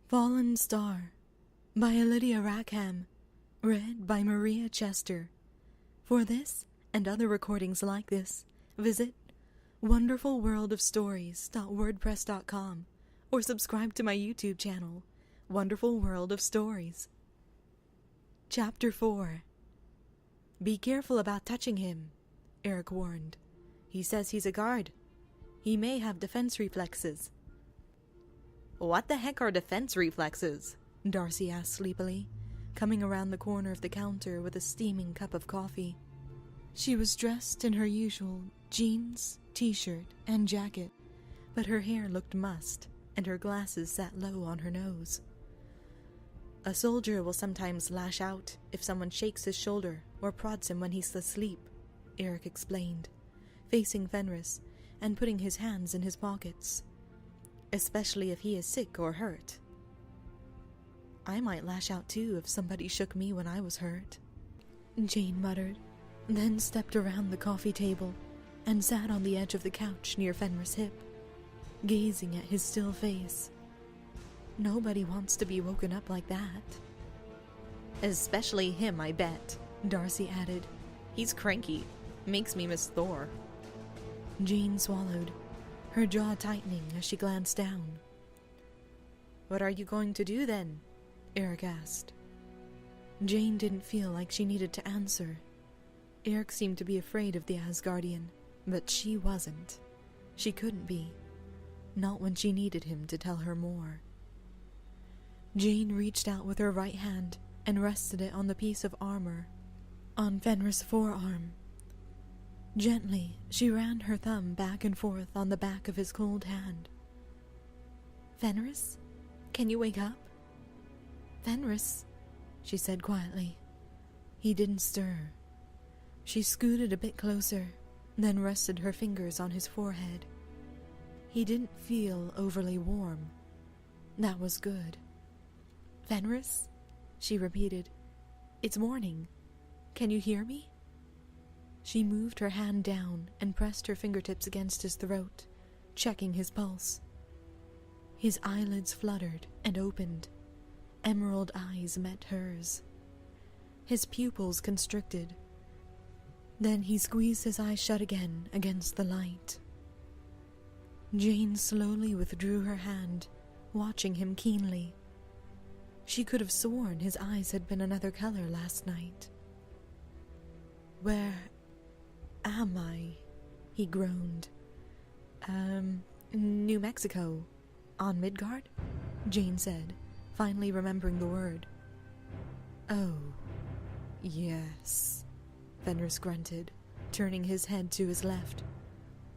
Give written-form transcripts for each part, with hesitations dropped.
Fallen Star by Alydia Rackham, read by Maria Chester. For this and other recordings like this, visit wonderfulworldofstories.wordpress.com or subscribe to my YouTube channel, Wonderful World of Stories. Chapter 4. Be careful about touching him, Eric warned. He says he's a guard. He may have defense reflexes. What the heck are defense reflexes? Darcy asked sleepily, coming around the corner of the counter with a steaming cup of coffee. She was dressed in her usual jeans, t-shirt, and jacket, but her hair looked mussed, and her glasses sat low on her nose. A soldier will sometimes lash out if someone shakes his shoulder or prods him when he's asleep, Eric explained, facing Fenris and putting his hands in his pockets. Especially if he is sick or hurt. I might lash out too if somebody shook me when I was hurt, Jane muttered, then stepped around the coffee table and sat on the edge of the couch near Fenris' hip, gazing at his still face. Nobody wants to be woken up like that. Especially him, I bet, Darcy added. He's cranky. Makes me miss Thor. Jane swallowed, her jaw tightening as she glanced down. What are you going to do then? Eric asked. Jane didn't feel like she needed to answer. Eric seemed to be afraid of the Asgardian, but she wasn't. She couldn't be. Not when she needed him to tell her more. Jane reached out with her right hand and rested it on the piece of armor on Fenris' forearm. Gently, she ran her thumb back and forth on the back of his cold hand. Fenris? Can you wake up? Fenris, she said quietly. He didn't stir. She scooted a bit closer, then rested her fingers on his forehead. He didn't feel overly warm. That was good. Fenris? She repeated. It's morning. Can you hear me? She moved her hand down and pressed her fingertips against his throat, checking his pulse. His eyelids fluttered and opened. Emerald eyes met hers. His pupils constricted. Then he squeezed his eyes shut again against the light. Jane slowly withdrew her hand, watching him keenly. She could have sworn his eyes had been another color last night. Where am I? He groaned. New Mexico. On Midgard? Jane said, finally remembering the word. Oh, yes, Fenris grunted, turning his head to his left.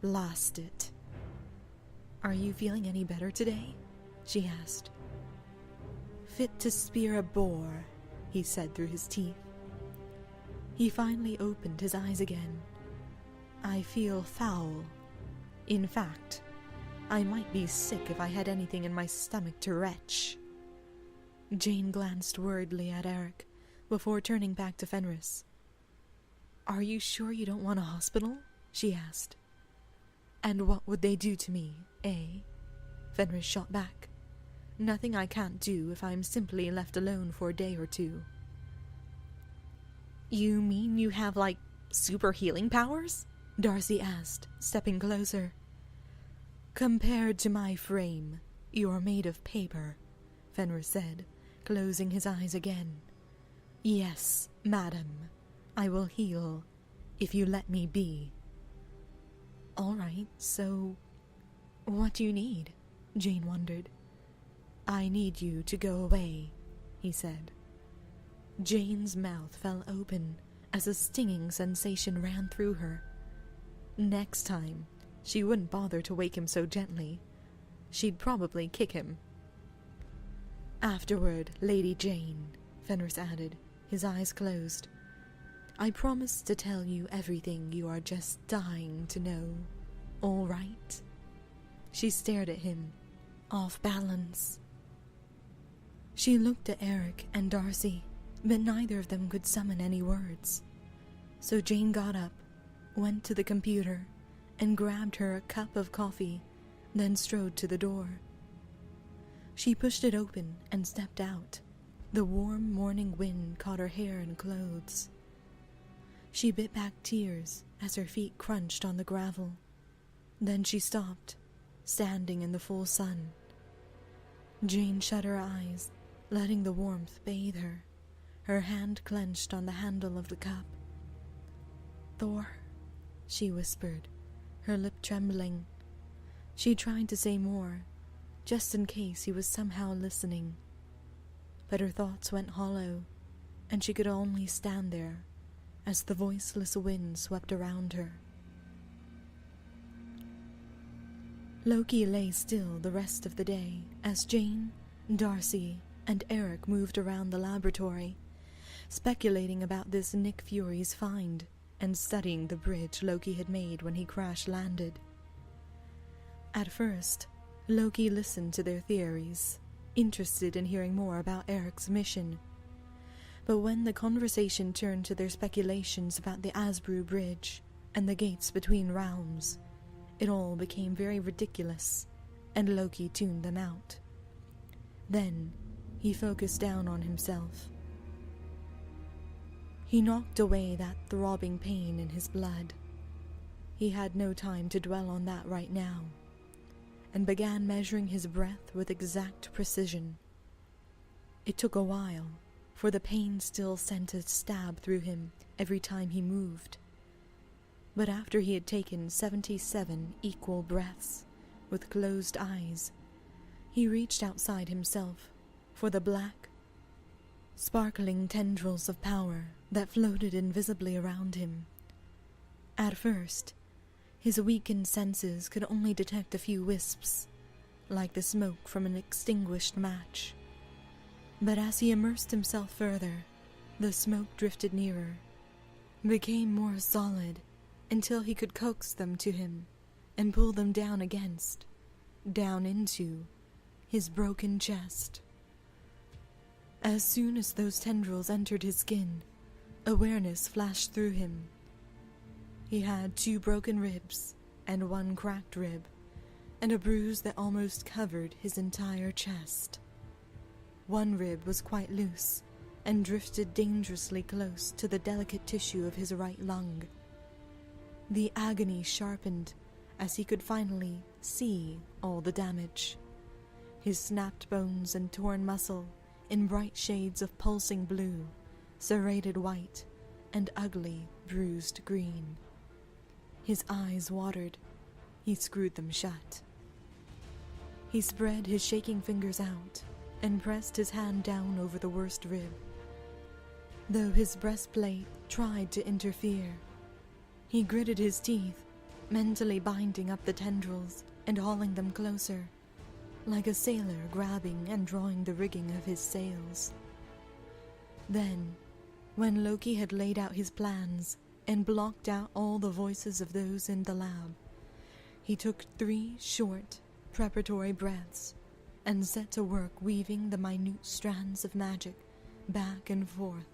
Lost it. Are you feeling any better today? She asked. Fit to spear a boar, he said through his teeth. He finally opened his eyes again. I feel foul. In fact, I might be sick if I had anything in my stomach to retch. Jane glanced worriedly at Eric before turning back to Fenris. Are you sure you don't want a hospital? She asked. And what would they do to me, eh? Fenris shot back. Nothing I can't do if I'm simply left alone for a day or two. You mean you have, super healing powers? Darcy asked, stepping closer. Compared to my frame, you're made of paper, Fenris said, closing his eyes again. Yes, madam, I will heal, if you let me be. All right, so what do you need? Jane wondered. I need you to go away, he said. Jane's mouth fell open as a stinging sensation ran through her. Next time, she wouldn't bother to wake him so gently. She'd probably kick him. Afterward, Lady Jane, Fenris added, his eyes closed. I promise to tell you everything you are just dying to know. All right? She stared at him, off balance. She looked at Eric and Darcy, but neither of them could summon any words. So Jane got up, went to the computer, and grabbed her a cup of coffee, then strode to the door. She pushed it open and stepped out. The warm morning wind caught her hair and clothes. She bit back tears as her feet crunched on the gravel. Then she stopped, standing in the full sun. Jane shut her eyes, letting the warmth bathe her, her hand clenched on the handle of the cup. "Thor," she whispered, her lip trembling. She tried to say more, just in case he was somehow listening. But her thoughts went hollow, and she could only stand there as the voiceless wind swept around her. Loki lay still the rest of the day as Jane, Darcy, and Eric moved around the laboratory, speculating about this Nick Fury's find and studying the bridge Loki had made when he crash-landed. At first, Loki listened to their theories, interested in hearing more about Eric's mission. But when the conversation turned to their speculations about the Asbru Bridge and the gates between realms, it all became very ridiculous, and Loki tuned them out. Then, he focused down on himself. He knocked away that throbbing pain in his blood. He had no time to dwell on that right now, and began measuring his breath with exact precision. It took a while, for the pain still sent a stab through him every time he moved. But after he had taken 77 equal breaths, with closed eyes, he reached outside himself for the black, sparkling tendrils of power that floated invisibly around him. At first, his weakened senses could only detect a few wisps, like the smoke from an extinguished match. But as he immersed himself further, the smoke drifted nearer, became more solid, until he could coax them to him and pull them down into, his broken chest. As soon as those tendrils entered his skin, awareness flashed through him. He had 2 broken ribs and 1 cracked rib, and a bruise that almost covered his entire chest. 1 rib was quite loose and drifted dangerously close to the delicate tissue of his right lung. The agony sharpened as he could finally see all the damage. His snapped bones and torn muscle in bright shades of pulsing blue, serrated white, and ugly, bruised green. His eyes watered. He screwed them shut. He spread his shaking fingers out and pressed his hand down over the worst rib. Though his breastplate tried to interfere, he gritted his teeth, mentally binding up the tendrils and hauling them closer, like a sailor grabbing and drawing the rigging of his sails. Then, when Loki had laid out his plans and blocked out all the voices of those in the lab, he took 3 short, preparatory breaths and set to work weaving the minute strands of magic back and forth,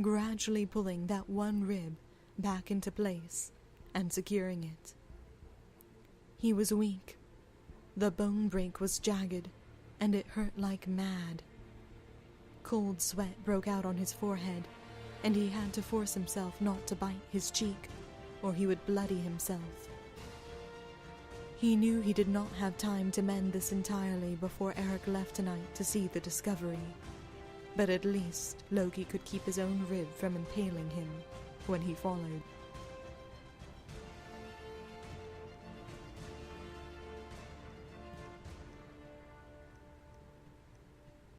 gradually pulling that 1 rib back into place and securing it. He was weak. The bone break was jagged, and it hurt like mad. Cold sweat broke out on his forehead, and he had to force himself not to bite his cheek, or he would bloody himself. He knew he did not have time to mend this entirely before Eric left tonight to see the discovery. But at least Loki could keep his own rib from impaling him when he followed.